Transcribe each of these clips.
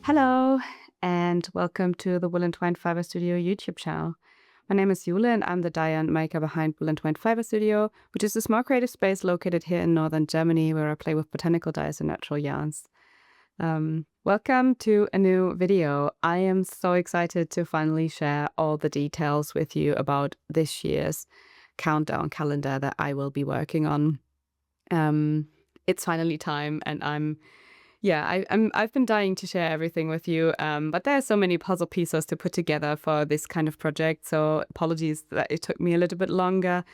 Hello, and welcome to the Wool and Twine Fiber Studio YouTube channel. My name is Jule, and I'm the dyer and maker behind Wool and Twine Fiber Studio, which is a small creative space located here in northern Germany where I play with botanical dyes and natural yarns. Welcome to a new video. I am so excited to finally share all the details with you about this year's countdown calendar that I will be working on. It's finally time, and I've been dying to share everything with you, but there are so many puzzle pieces to put together for this kind of project, so apologies that it took me a little bit longer.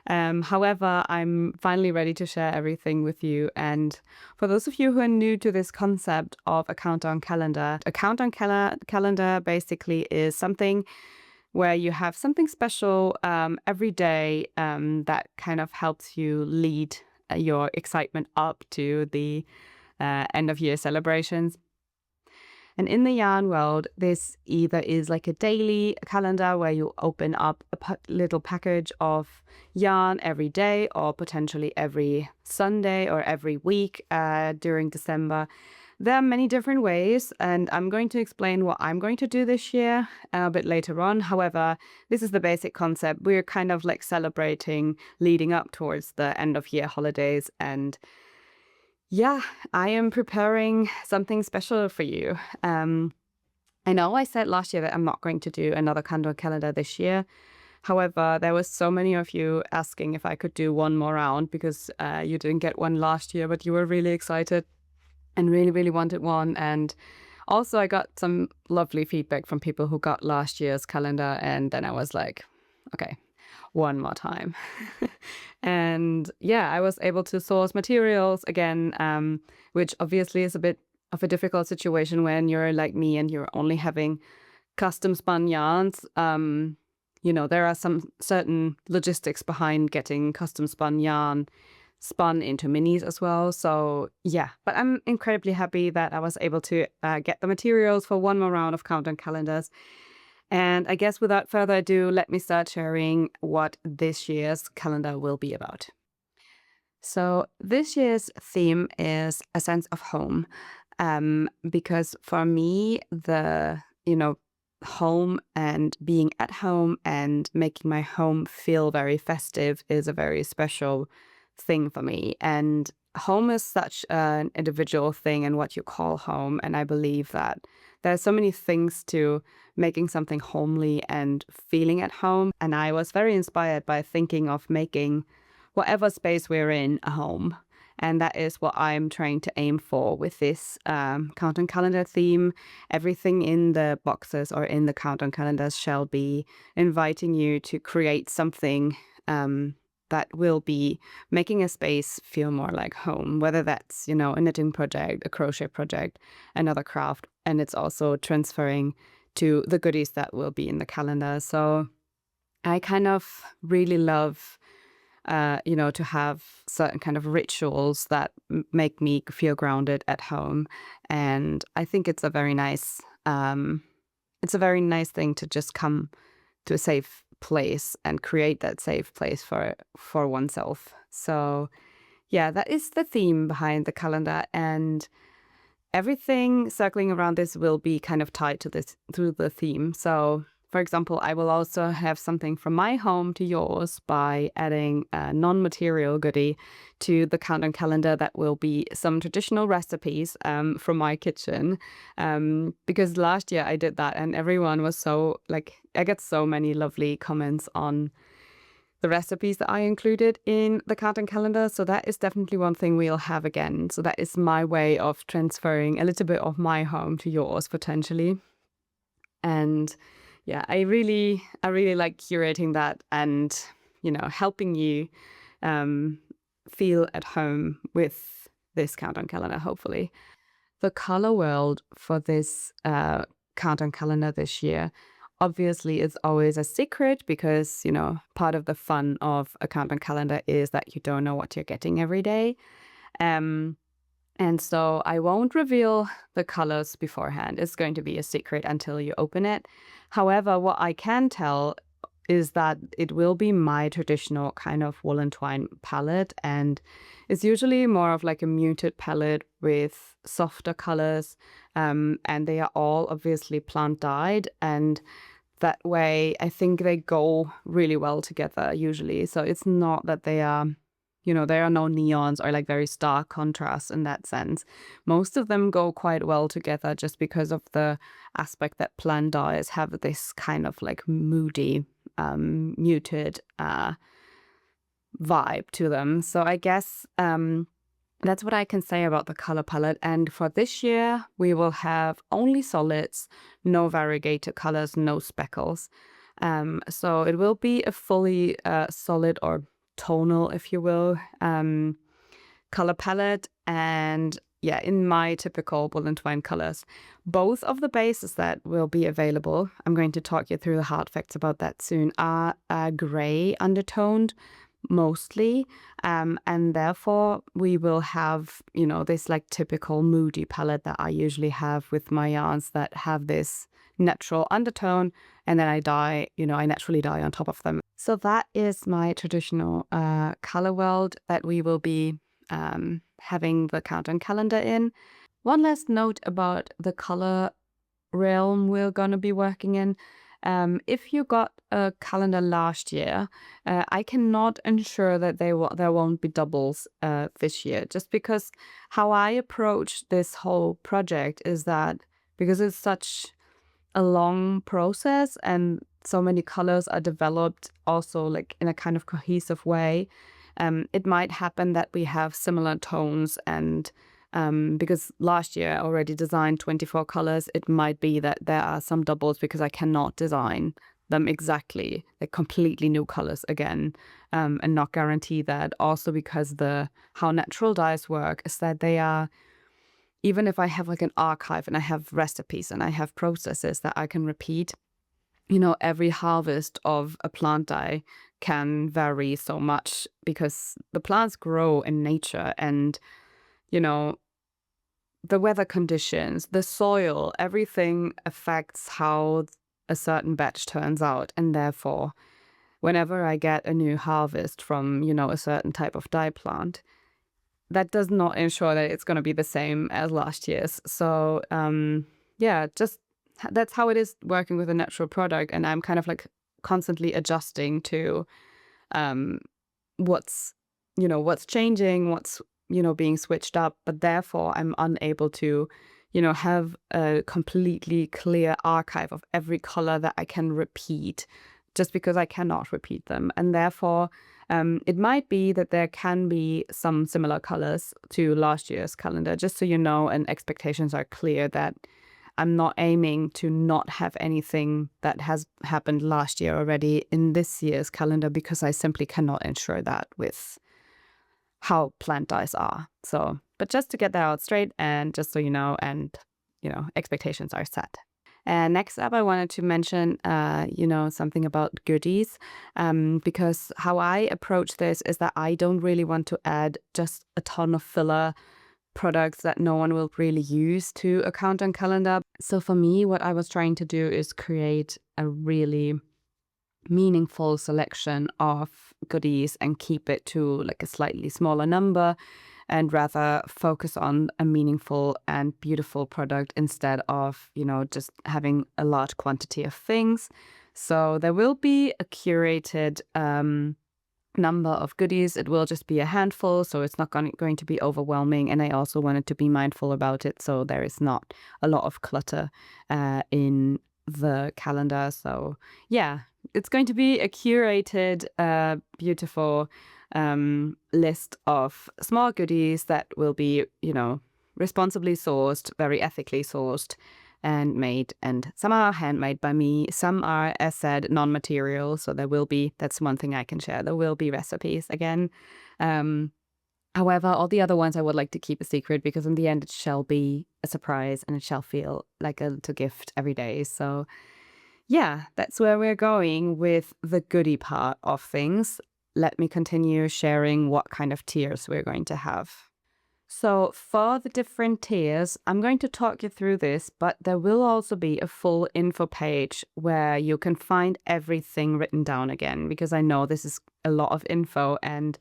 However, I'm finally ready to share everything with you. And for those of you who are new to this concept of a countdown calendar, calendar basically is something where you have something special every day that kind of helps you lead your excitement up to the end of year celebrations. And in the yarn world, this either is like a daily calendar where you open up a little package of yarn every day, or potentially every Sunday or every week during December. There are many different ways, and I'm going to explain what I'm going to do this year a bit later on. However, this is the basic concept. We're kind of like celebrating leading up towards the end of year holidays, and I am preparing something special for you. I know I said last year that I'm not going to do another countdown calendar this year. However, there was so many of you asking if I could do one more round because you didn't get one last year, but you were really excited and really, really wanted one. And also I got some lovely feedback from people who got last year's calendar. And then I was like, okay, one more time. And I was able to source materials again, which obviously is a bit of a difficult situation when you're like me and you're only having custom spun yarns. There are some certain logistics behind getting custom spun yarn spun into minis as well. So but I'm incredibly happy that I was able to get the materials for one more round of countdown calendars. And I guess without further ado, let me start sharing what this year's calendar will be about. So this year's theme is a sense of home, because for me, the home and being at home and making my home feel very festive is a very special thing for me. And home is such an individual thing and what you call home. And I believe that there are so many things to making something homely and feeling at home. And I was very inspired by thinking of making whatever space we're in a home. And that is what I'm trying to aim for with this countdown calendar theme. Everything in the boxes or in the countdown calendars shall be inviting you to create something that will be making a space feel more like home, whether that's, a knitting project, a crochet project, another craft, and it's also transferring to the goodies that will be in the calendar. So I kind of really love, to have certain kind of rituals that make me feel grounded at home. And I think it's a very nice thing to just come to a safe place and create that safe place for oneself. So that is the theme behind the calendar, and everything circling around this will be kind of tied to the theme. So for example, I will also have something from my home to yours by adding a non-material goodie to the countdown calendar that will be some traditional recipes from my kitchen. Because last year I did that and everyone was so, I get so many lovely comments on the recipes that I included in the countdown calendar. So that is definitely one thing we'll have again. So that is my way of transferring a little bit of my home to yours potentially. And I really like curating that and, helping you feel at home with this countdown calendar, hopefully. The color world for this countdown calendar this year obviously is always a secret because, part of the fun of a countdown calendar is that you don't know what you're getting every day. And so I won't reveal the colors beforehand. It's going to be a secret until you open it. However, what I can tell is that it will be my traditional kind of wool and twine palette, and it's usually more of like a muted palette with softer colors And they are all obviously plant dyed, and that way I think they go really well together usually. So it's not that they are, there are no neons or like very stark contrasts in that sense. Most of them go quite well together just because of the aspect that plant dyes have this kind of like moody, muted vibe to them. So I guess that's what I can say about the color palette. And for this year, we will have only solids, no variegated colors, no speckles. So it will be a fully solid or tonal, if you will, color palette. And yeah, in my typical Wool & Twine colors. Both of the bases that will be available, I'm going to talk you through the hard facts about that soon, are gray undertoned mostly, and therefore we will have this like typical moody palette that I usually have with my yarns that have this natural undertone, and then I naturally dye on top of them. So that is my traditional color world that we will be having the countdown calendar in. One last note about the color realm we're gonna be working in. If you got a calendar last year, I cannot ensure that there won't be doubles this year, just because how I approach this whole project is that because it's such a long process and so many colors are developed also like in a kind of cohesive way, it might happen that we have similar tones, and because last year I already designed 24 colors, it might be that there are some doubles because I cannot design them exactly, like completely new colors again, and not guarantee that. Also because how natural dyes work is that they are, even if I have like an archive and I have recipes and I have processes that I can repeat, every harvest of a plant dye can vary so much because the plants grow in nature, and the weather conditions, the soil, everything affects how a certain batch turns out. And therefore, whenever I get a new harvest from, a certain type of dye plant, that does not ensure that it's going to be the same as last year's. So, just that's how it is working with a natural product. And I'm kind of like constantly adjusting to what's changing, what's being switched up, but therefore I'm unable to have a completely clear archive of every color that I can repeat, just because I cannot repeat them. And therefore it might be that there can be some similar colors to last year's calendar, just so and expectations are clear that I'm not aiming to not have anything that has happened last year already in this year's calendar, because I simply cannot ensure that with how plant dyes are. So, but just to get that out straight, and just so and expectations are set. And next up, I wanted to mention, something about goodies, because how I approach this is that I don't really want to add just a ton of filler products that no one will really use to a countdown calendar. So for me, what I was trying to do is create a really meaningful selection of goodies and keep it to like a slightly smaller number, and rather focus on a meaningful and beautiful product instead of, just having a large quantity of things. So there will be a curated number of goodies. It will just be a handful, so it's not going to be overwhelming. And I also wanted to be mindful about it, so there is not a lot of clutter in the calendar. So yeah, it's going to be a curated, beautiful list of small goodies that will be, responsibly sourced, very ethically sourced and made. And some are handmade by me. Some are, as said, non-material. So that's one thing I can share. There will be recipes again. However, all the other ones I would like to keep a secret, because in the end it shall be a surprise and it shall feel like a little gift every day. So yeah, that's where we're going with the goodie part of things. Let me continue sharing what kind of tiers we're going to have. So for the different tiers, I'm going to talk you through this, but there will also be a full info page where you can find everything written down again, because I know this is a lot of info, and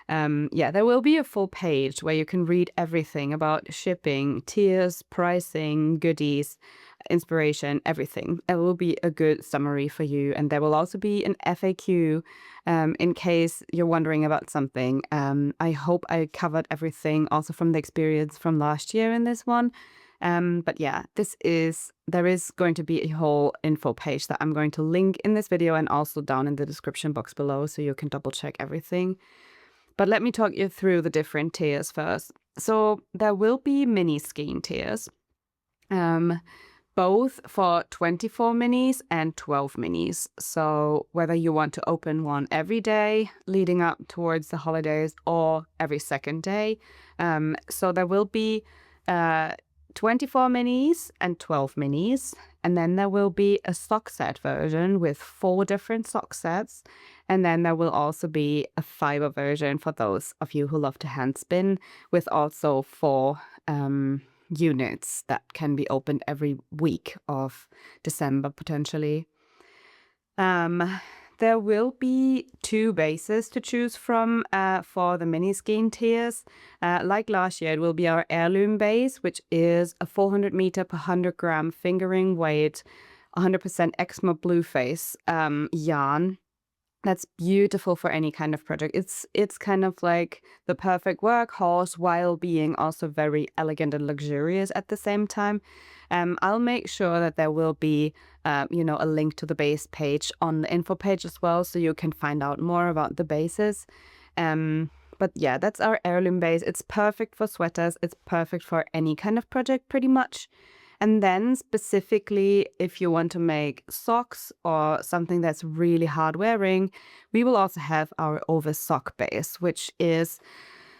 Yeah, there will be a full page where you can read everything about shipping, tiers, pricing, goodies, inspiration, everything. It will be a good summary for you. And there will also be an FAQ in case you're wondering about something. I hope I covered everything also from the experience from last year in this one. But yeah, there is going to be a whole info page that I'm going to link in this video and also down in the description box below so you can double check everything. But let me talk you through the different tiers first. So there will be mini skein tiers, both for 24 minis and 12 minis. So whether you want to open one every day leading up towards the holidays or every second day. So there will be 24 minis and 12 minis. And then there will be a sock set version with 4 different sock sets. And then there will also be a fiber version for those of you who love to hand spin with also 4 units that can be opened every week of December potentially. There will be 2 bases to choose from for the mini skein tiers. Like last year, it will be our Heirloom base, which is a 400 meter per 100 gram fingering weight, 100% Exmo Blueface yarn. That's beautiful for any kind of project. It's kind of like the perfect workhorse while being also very elegant and luxurious at the same time. I'll make sure that there will be, a link to the base page on the info page as well, so you can find out more about the bases. But yeah, that's our Heirloom base. It's perfect for sweaters. It's perfect for any kind of project pretty much. And then specifically, if you want to make socks or something that's really hard wearing, we will also have our Ovis sock base, which is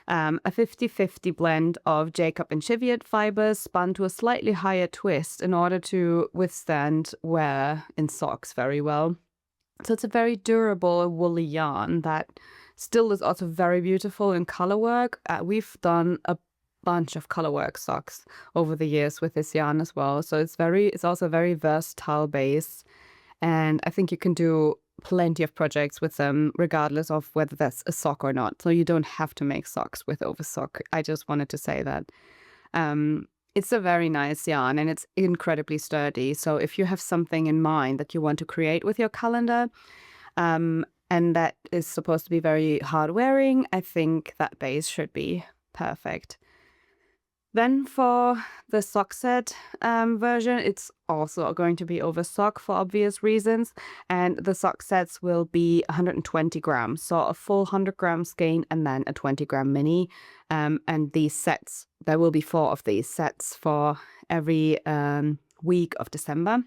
a 50-50 blend of Jacob and Cheviot fibers spun to a slightly higher twist in order to withstand wear in socks very well. So it's a very durable woolly yarn that still is also very beautiful in color work. We've done a bunch of colorwork socks over the years with this yarn as well. So it's also a very versatile base. And I think you can do plenty of projects with them, regardless of whether that's a sock or not. So you don't have to make socks with Ovis sock. I just wanted to say that. It's a very nice yarn and it's incredibly sturdy. So if you have something in mind that you want to create with your calendar, and that is supposed to be very hard wearing, I think that base should be perfect. Then for the sock set version, it's also going to be Ovis sock for obvious reasons. And the sock sets will be 120 grams. So a full 100 gram skein and then a 20 gram mini. And these sets, there will be 4 of these sets for every week of December.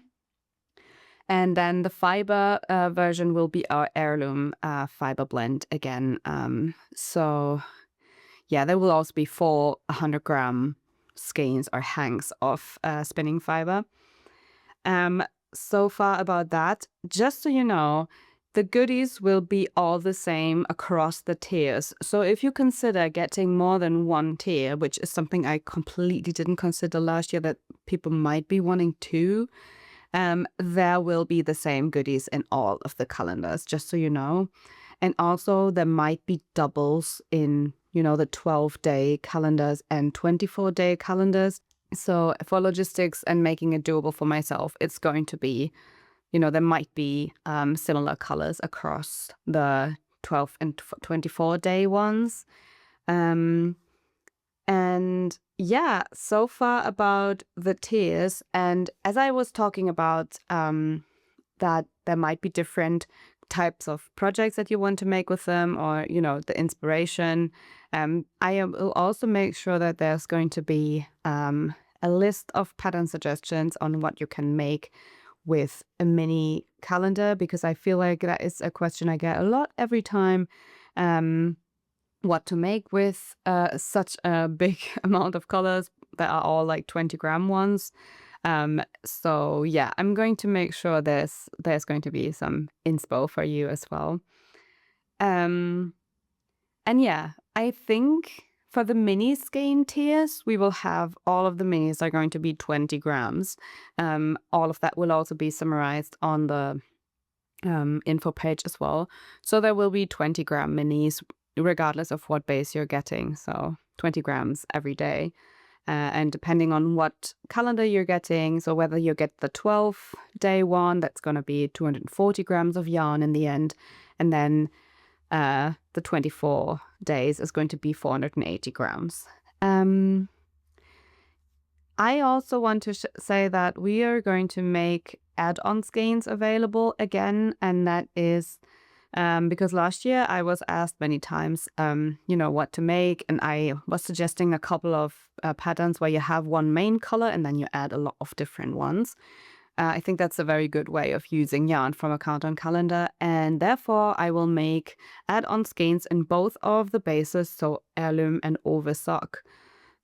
And then the fiber version will be our Heirloom fiber blend again. So yeah, there will also be 4 100 gram skeins or hanks of spinning fiber. So far about that. Just so you know, the goodies will be all the same across the tiers. So if you consider getting more than 1 tier, which is something I completely didn't consider last year that people might be wanting to, there will be the same goodies in all of the calendars, just so you know. And also there might be doubles in, the 12-day calendars and 24-day calendars. So for logistics and making it doable for myself, it's going to be, there might be similar colors across the 12 and 24-day ones. And yeah, so far about the tiers. And as I was talking about that there might be different types of projects that you want to make with them, or the inspiration, I will also make sure that there's going to be a list of pattern suggestions on what you can make with a mini calendar, because I feel like that is a question I get a lot every time, what to make with such a big amount of colors that are all like 20 gram ones. So yeah, I'm going to make sure there's going to be some inspo for you as well. And yeah, I think for the mini skein tiers, we will have all of the minis are going to be 20 grams. All of that will also be summarized on the info page as well. So there will be 20 gram minis regardless of what base you're getting. So 20 grams every day. And depending on what calendar you're getting, so whether you get the 12-day one, that's going to be 240 grams of yarn in the end. And then the 24 days is going to be 480 grams. I also want to say that we are going to make add-on skeins available again, and that is because last year I was asked many times, what to make, and I was suggesting a couple of patterns where you have one main color and then you add a lot of different ones. I think that's a very good way of using yarn from a countdown calendar, and therefore I will make add-on skeins in both of the bases, so Heirloom and Ovis sock,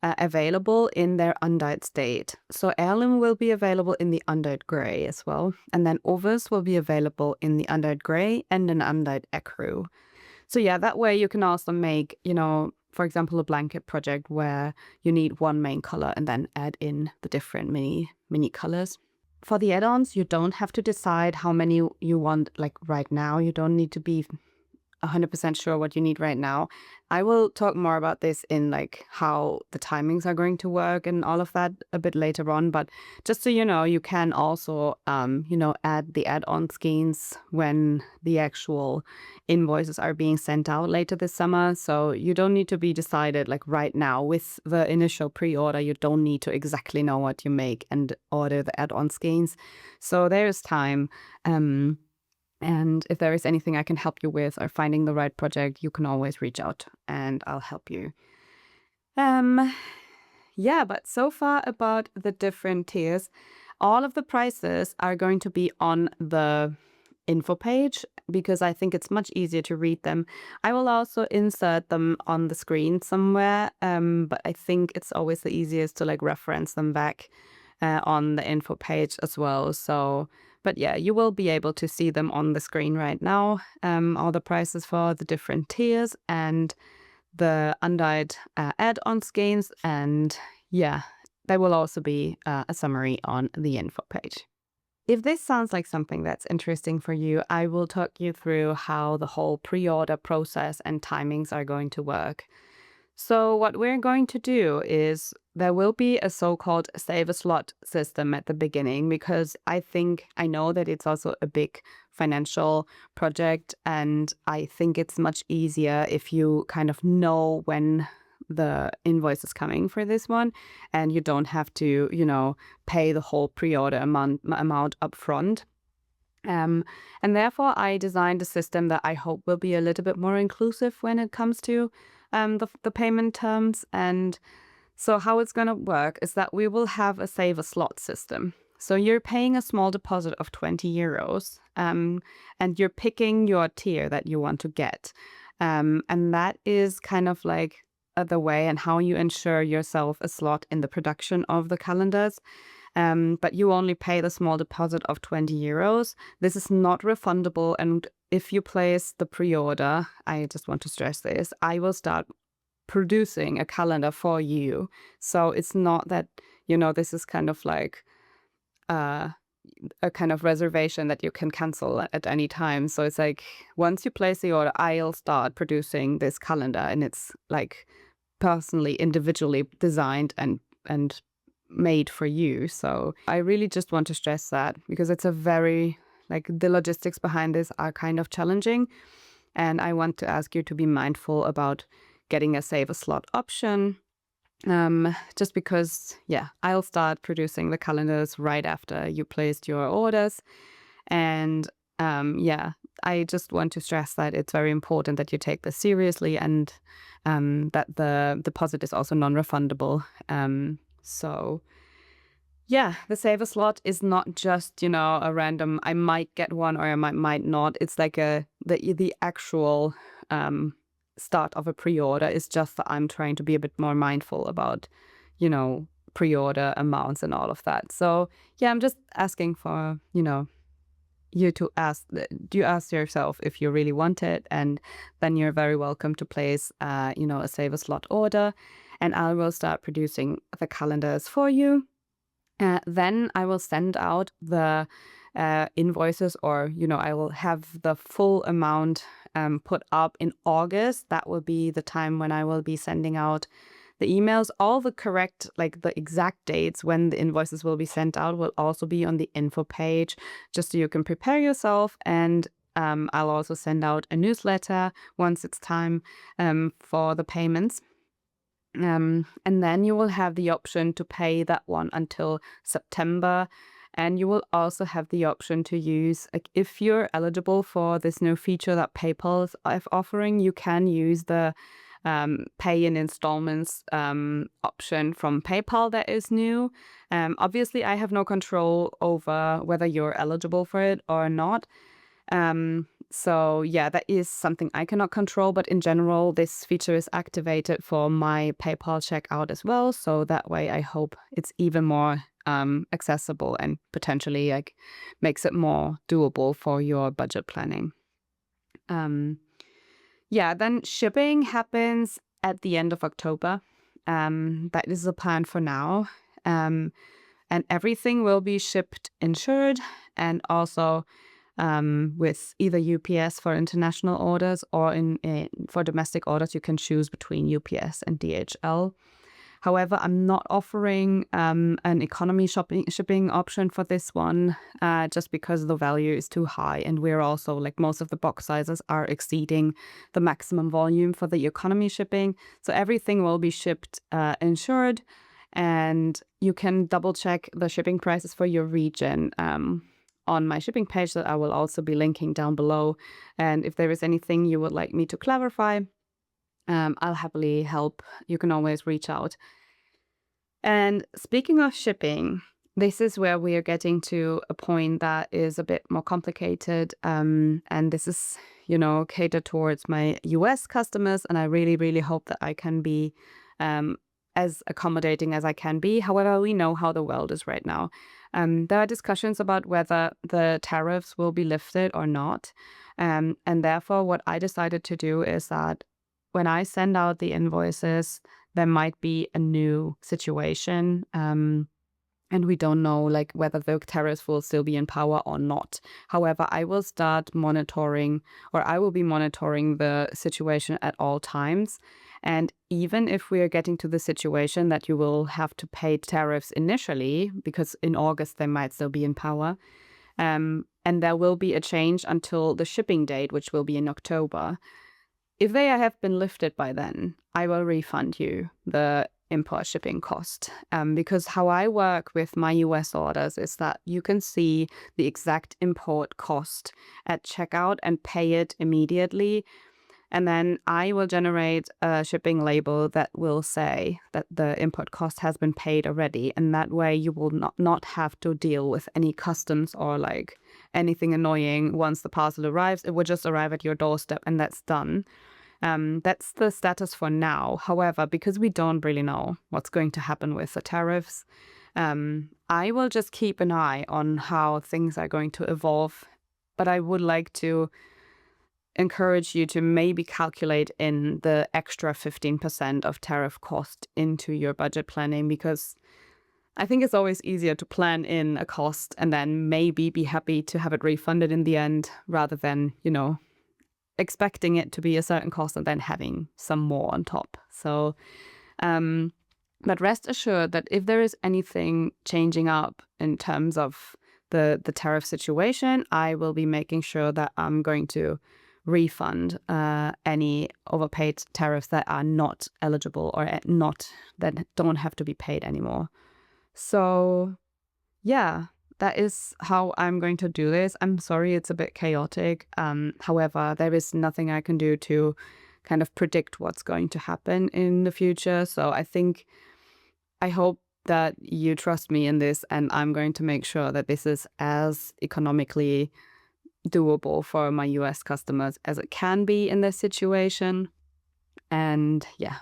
available in their undyed state. So Heirloom will be available in the undyed gray as well, and then Ovis will be available in the undyed gray and an undyed ecru. So yeah, that way you can also make, for example, a blanket project where you need one main color and then add in the different mini colors. For the add-ons, you don't have to decide how many you want like right now. You don't need to be 100% sure what you need right now. I will talk more about this in like how the timings are going to work and all of that a bit later on. But just so you know, you can also, add the add-on skeins when the actual invoices are being sent out later this summer. So you don't need to be decided like right now with the initial pre-order. You don't need to exactly know what you make and order the add-on skeins. So there's time. And if there is anything I can help you with or finding the right project, you can always reach out and I'll help you. But so far about the different tiers, all of the prices are going to be on the info page because I think it's much easier to read them. I will also insert them on the screen somewhere, but I think it's always the easiest to like reference them back on the info page as well. So, but yeah, you will be able to see them on the screen right now, all the prices for the different tiers and the undyed add-on skeins. And yeah, there will also be a summary on the info page. If this sounds like something that's interesting for you, I will talk you through how the whole pre-order process and timings are going to work. So what we're going to do is there will be a so-called save a slot system at the beginning because I know that it's also a big financial project, and I think it's much easier if you kind of know when the invoice is coming for this one and you don't have to, pay the whole pre-order amount up front. And therefore, I designed a system that I hope will be a little bit more inclusive when it comes to the payment terms. And so how it's going to work is that we will have a save a slot system. So you're paying a small deposit of 20 euros and you're picking your tier that you want to get. And that is kind of like the way and how you ensure yourself a slot in the production of the calendars. But you only pay the small deposit of 20 euros. This is not refundable. And if you place the pre-order, I just want to stress this, I will start producing a calendar for you. So it's not that, this is kind of like a kind of reservation that you can cancel at any time. So it's like once you place the order, I'll start producing this calendar, and it's like personally, individually designed and made for you. So I really just want to stress that because it's a very, the logistics behind this are kind of challenging. And I want to ask you to be mindful about getting a save a slot option. Just because, I'll start producing the calendars right after you placed your orders. And I just want to stress that it's very important that you take this seriously and that the deposit is also non-refundable. So the save a slot is not just, a random, I might get one or I might not. It's like the actual start of a pre-order is just that I'm trying to be a bit more mindful about, pre-order amounts and all of that. So I'm just asking for, you to ask yourself if you really want it, and then you're very welcome to place, a save a slot order, and I will start producing the calendars for you. Then I will send out the invoices, or, I will have the full amount put up in August. That will be the time when I will be sending out the emails. All the correct, like the exact dates when the invoices will be sent out, will also be on the info page, just so you can prepare yourself. And I'll also send out a newsletter once it's time for the payments. And then you will have the option to pay that one until September. And you will also have the option to use, like, if you're eligible for this new feature that PayPal is offering, you can use the pay in installments option from PayPal that is new. Obviously, I have no control over whether you're eligible for it or not. So yeah, that is something I cannot control, but in general, this feature is activated for my PayPal checkout as well. So that way, I hope it's even more accessible and potentially like makes it more doable for your budget planning. Yeah, then shipping happens at the end of October. That is the plan for now. And everything will be shipped insured, and also with either UPS for international orders, or for domestic orders, you can choose between UPS and DHL. However, I'm not offering an economy shipping option for this one, just because the value is too high. And we're also, like, most of the box sizes are exceeding the maximum volume for the economy shipping. So everything will be shipped insured, and you can double check the shipping prices for your region on my shipping page that I will also be linking down below. And if there is anything you would like me to clarify, I'll happily help. You can always reach out. And speaking of shipping, this is where we are getting to a point that is a bit more complicated. And this is, catered towards my US customers. And I really, really hope that I can be as accommodating as I can be. However, we know how the world is right now. There are discussions about whether the tariffs will be lifted or not. And therefore, what I decided to do is that when I send out the invoices, there might be a new situation. And we don't know, like, whether the tariffs will still be in power or not. However, I will start monitoring, or I will be monitoring the situation at all times. And even if we are getting to the situation that you will have to pay tariffs initially, because in August they might still be in power, and there will be a change until the shipping date, which will be in October. If they have been lifted by then, I will refund you the import shipping cost. Because how I work with my US orders is that you can see the exact import cost at checkout and pay it immediately. And then I will generate a shipping label that will say that the import cost has been paid already. And that way you will not have to deal with any customs or like anything annoying once the parcel arrives. It will just arrive at your doorstep and that's done. That's the status for now. However, because we don't really know what's going to happen with the tariffs, I will just keep an eye on how things are going to evolve. But I would like to encourage you to maybe calculate in the extra 15% of tariff cost into your budget planning, because I think it's always easier to plan in a cost and then maybe be happy to have it refunded in the end, rather than, expecting it to be a certain cost and then having some more on top. So, but rest assured that if there is anything changing up in terms of the tariff situation, I will be making sure that I'm going to refund any overpaid tariffs that are not eligible or that don't have to be paid anymore. So yeah, that is how I'm going to do this. I'm sorry it's a bit chaotic. However, there is nothing I can do to kind of predict what's going to happen in the future. So I hope that you trust me in this, and I'm going to make sure that this is as economically doable for my US customers as it can be in this situation. And yeah,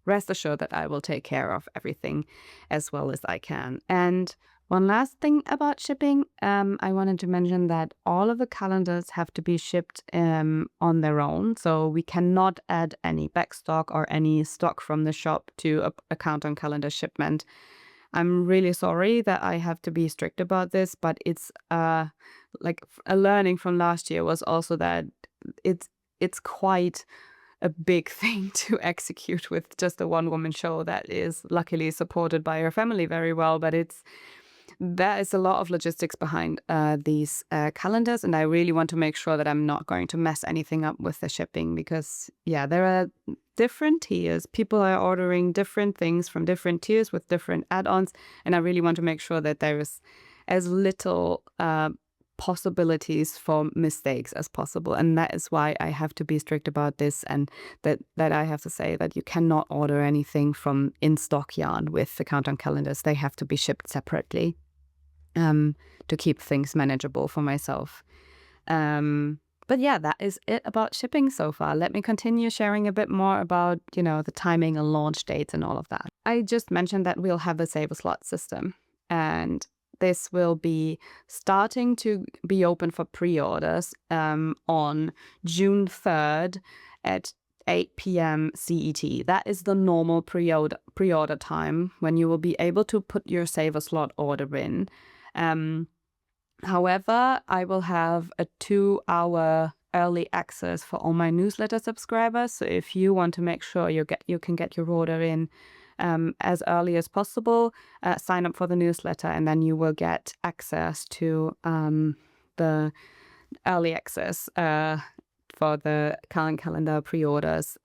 rest assured that I will take care of everything as well as I can. And one last thing about shipping, I wanted to mention that all of the calendars have to be shipped on their own. So we cannot add any backstock or any stock from the shop to account on calendar shipment. I'm really sorry that I have to be strict about this, but it's like a learning from last year was also that it's it's quite a big thing to execute with just a one-woman show that is luckily supported by her family very well. But there is a lot of logistics behind these calendars, and I really want to make sure that I'm not going to mess anything up with the shipping because, yeah, there are different tiers. People are ordering different things from different tiers with different add-ons, and I really want to make sure that there is as little possibilities for mistakes as possible. And that is why I have to be strict about this, and that I have to say that you cannot order anything from in-stock yarn with the countdown calendars. They have to be shipped separately to keep things manageable for myself. But yeah, that is it about shipping so far. Let me continue sharing a bit more about, the timing and launch dates and all of that. I just mentioned that we'll have a save a slot system, and this will be starting to be open for pre-orders on June 3rd at 8 p.m. CET. That is the normal pre-order time when you will be able to put your save a slot order in. However, I will have a 2-hour early access for all my newsletter subscribers. So if you want to make sure you can get your order in as early as possible, sign up for the newsletter, and then you will get access to the early access for the calendar pre-orders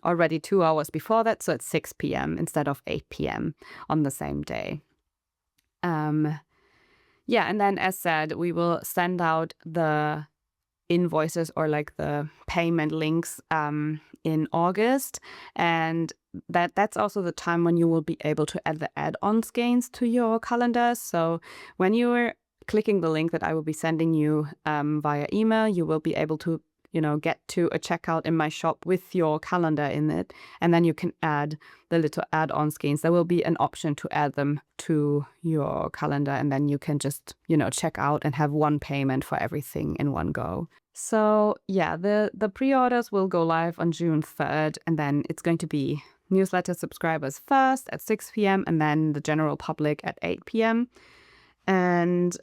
already 2 hours before that. So it's 6 p.m. instead of 8 p.m. on the same day. Yeah, and then as said, we will send out the invoices or like the payment links in August, and that's also the time when you will be able to add the add-on skeins to your calendar. So when you are clicking the link that I will be sending you via email, you will be able to get to a checkout in my shop with your calendar in it, and then you can add the little add-on skeins. There will be an option to add them to your calendar, and then you can just check out and have one payment for everything in one go. So yeah, the pre-orders will go live on June 3rd, and then it's going to be newsletter subscribers first at 6 p.m. and then the general public at 8 p.m. And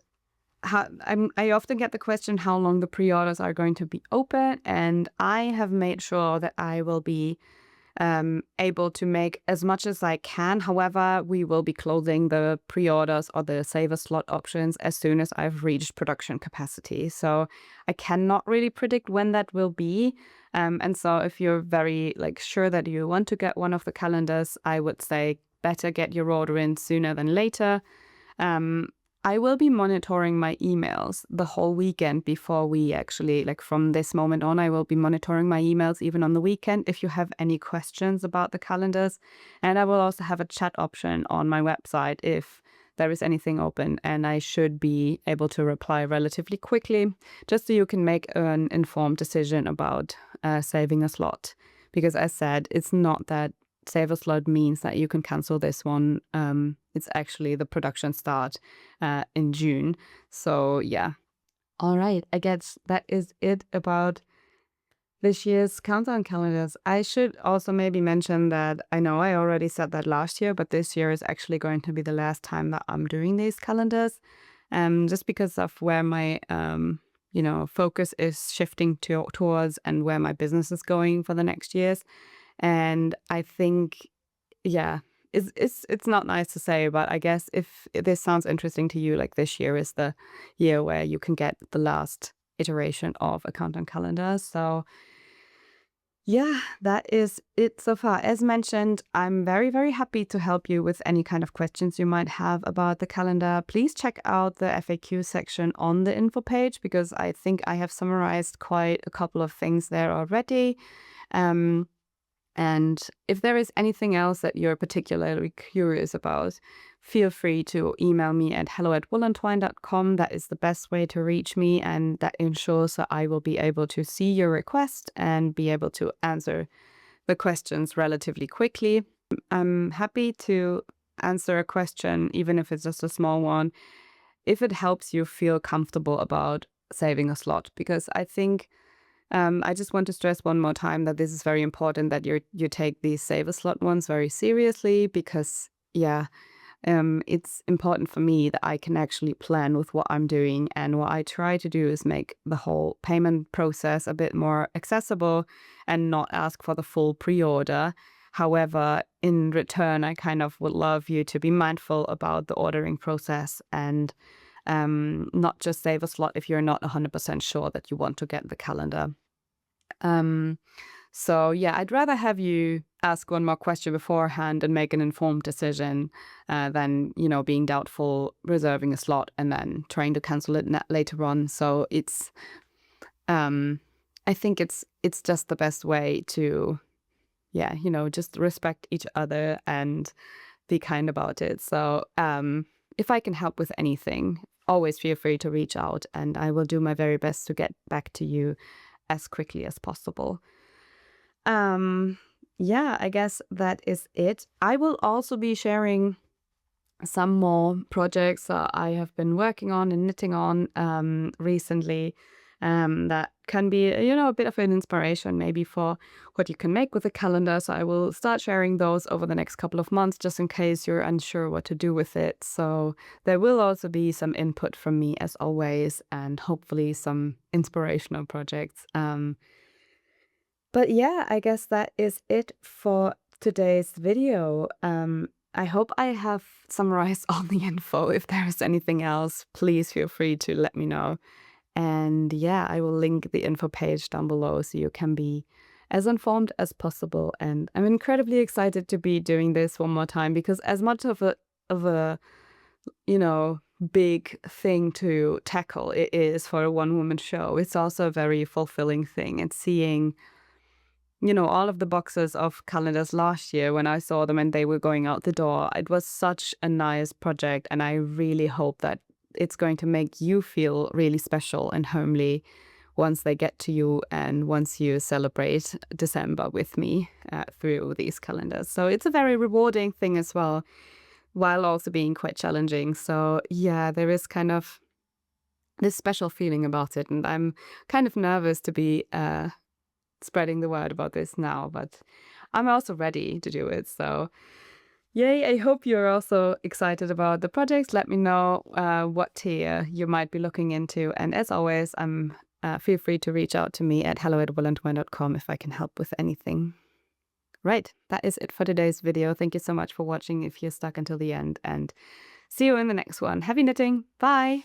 I often get the question how long the pre-orders are going to be open, and I have made sure that I will be able to make as much as I can. However, we will be closing the pre-orders or the save a slot options as soon as I've reached production capacity. So I cannot really predict when that will be. And so if you're very sure that you want to get one of the calendars, I would say better get your order in sooner than later. I will be monitoring my emails the whole weekend before we actually, from this moment on, I will be monitoring my emails even on the weekend if you have any questions about the calendars. And I will also have a chat option on my website if there is anything open, and I should be able to reply relatively quickly, just so you can make an informed decision about saving a slot. Because as said, it's not that save a slot means that you can cancel this one. It's actually the production start in June. So yeah. All right. I guess that is it about this year's countdown calendars. I should also maybe mention that I know I already said that last year, but this year is actually going to be the last time that I'm doing these calendars. Just because of where my focus is shifting towards and where my business is going for the next years. And I think, yeah, it's not nice to say, but I guess if this sounds interesting to you, this year is the year where you can get the last iteration of a countdown calendar. So yeah, that is it so far. As mentioned, I'm very, very happy to help you with any kind of questions you might have about the calendar. Please check out the FAQ section on the info page, because I think I have summarized quite a couple of things there already. And if there is anything else that you're particularly curious about, feel free to email me at hello@woolentwine.com. That is the best way to reach me, and that ensures that I will be able to see your request and be able to answer the questions relatively quickly. I'm happy to answer a question, even if it's just a small one, if it helps you feel comfortable about saving a slot, because I think I just want to stress one more time that this is very important, that you take these save a slot ones very seriously, because yeah, It's important for me that I can actually plan with what I'm doing. And what I try to do is make the whole payment process a bit more accessible and not ask for the full pre-order. However, in return, I kind of would love you to be mindful about the ordering process and not just save a slot if you're not 100% sure that you want to get the calendar. So yeah, I'd rather have you ask one more question beforehand and make an informed decision than, being doubtful, reserving a slot and then trying to cancel it later on. So I think it's just the best way to, just respect each other and be kind about it. So if I can help with anything, always feel free to reach out and I will do my very best to get back to you as quickly as possible. I guess that is it. I will also be sharing some more projects that I have been working on and knitting on recently that can be, a bit of an inspiration maybe for what you can make with a calendar. So I will start sharing those over the next couple of months, just in case you're unsure what to do with it. So there will also be some input from me as always, and hopefully some inspirational projects. But yeah, I guess that is it for today's video. I hope I have summarized all the info. If there is anything else, please feel free to let me know. And yeah, I will link the info page down below so you can be as informed as possible. And I'm incredibly excited to be doing this one more time because as much of a big thing to tackle it is for a one-woman show, it's also a very fulfilling thing. And seeing all of the boxes of calendars last year when I saw them and they were going out the door, it was such a nice project. And I really hope that it's going to make you feel really special and homely once they get to you and once you celebrate December with me through these calendars. So it's a very rewarding thing as well, while also being quite challenging. So yeah, there is kind of this special feeling about it. And I'm kind of nervous to be spreading the word about this now, but I'm also ready to do it. So yay, I hope you're also excited about the projects. Let me know what tier you might be looking into. And as always, feel free to reach out to me at hello@woollentwine.com if I can help with anything. Right, that is it for today's video. Thank you so much for watching if you're stuck until the end, and see you in the next one. Happy knitting. Bye!